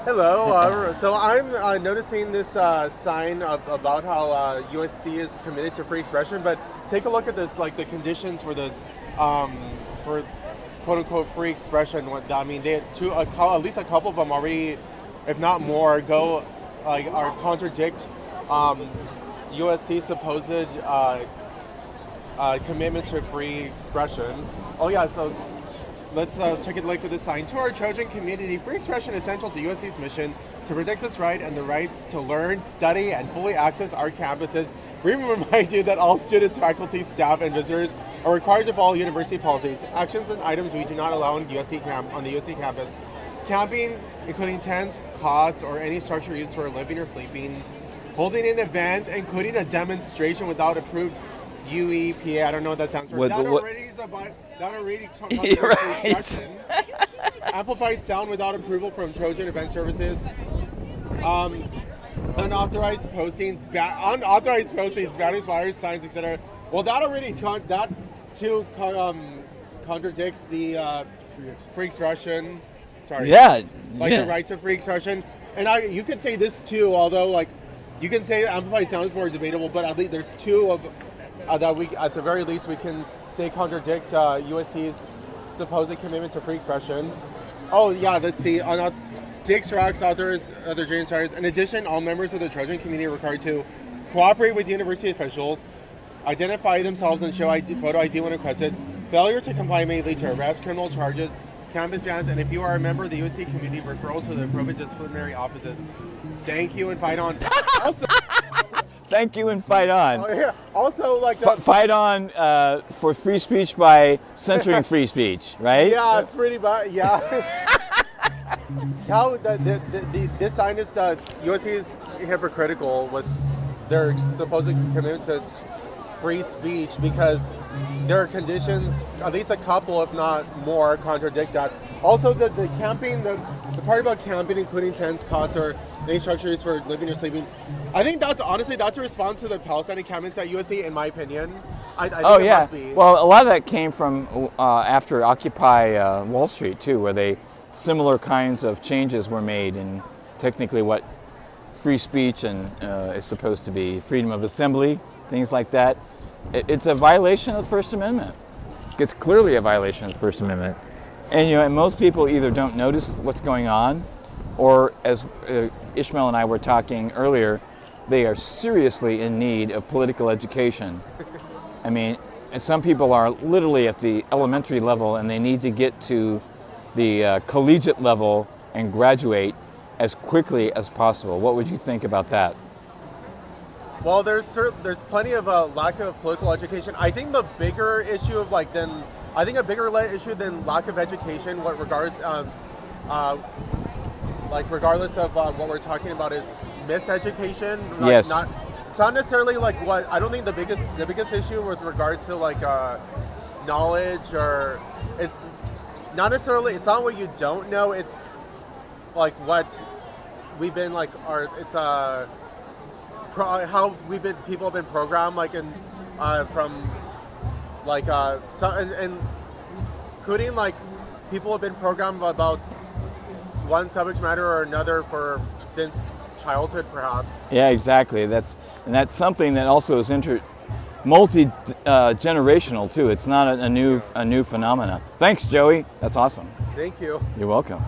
Hello. So I'm noticing this sign about how USC is committed to free expression, but take a look at this, like the conditions for the for quote unquote free expression. What I mean, they at least a couple of them already, if not more, go or contradict USC's supposed commitment to free expression. Oh yeah, so. Let's take a look at the sign. To our Trojan community, free expression is essential to USC's mission to protect this right and the rights to learn, study, and fully access our campuses. We remind you that all students, faculty, staff, and visitors are required to follow university policies, actions, and items we do not allow on the USC campus. Camping, including tents, cots, or any structure used for living or sleeping. Holding an event, including a demonstration without approved UEPA. I don't know what that stands for. That already right. Amplified sound without approval from Trojan Event Services. Unauthorized postings, banners, flyers, signs, etc. Well, that already contradicts the free expression. Sorry. Yeah. The right to free expression. And you could say this too, although you can say amplified sound is more debatable, but at least there's two of that we, at the very least, we can say contradict USC's supposed commitment to free expression. Oh yeah, let's see. On 6 rocks, authors, other Jane stars. In addition, all members of the Trojan community are required to cooperate with university officials, identify themselves and show photo ID when requested. Failure to comply may lead to arrest, criminal charges, campus bans, and if you are a member of the USC community, referrals to the appropriate disciplinary offices. Thank you and fight on. Also, thank you and fight on. Oh, yeah. Also, fight on for free speech by censoring free speech, right? Yeah, pretty much. Yeah. How this sign is USC is hypocritical with their supposed commitment to free speech because there are conditions, at least a couple, if not more, contradict that. Also, the camping, the part about camping, including tents, cots, or any structures for living or sleeping, I think that's a response to the Palestinian encampments at USC, in my opinion. I think it must be. Well, a lot of that came from after Occupy Wall Street too, where similar kinds of changes were made in technically what free speech and is supposed to be, freedom of assembly, things like that. It's a violation of the First Amendment. It's clearly a violation of the First Amendment. And most people either don't notice what's going on, or as Ishmael and I were talking earlier, they are seriously in need of political education. I mean, some people are literally at the elementary level and they need to get to the collegiate level and graduate as quickly as possible. What would you think about that? Well, there's plenty of lack of political education. I think the bigger issue of a bigger issue than lack of education, regardless of what we're talking about, is miseducation. Yes. It's not necessarily I don't think the biggest issue with regards to knowledge, or it's not necessarily, it's not what you don't know. It's what we've been how people have been programmed, including people have been programmed about one subject matter or another since childhood, perhaps. Yeah, exactly. That's something that also is multi-generational too. It's not a new phenomena. Thanks, Joey. That's awesome. Thank you. You're welcome.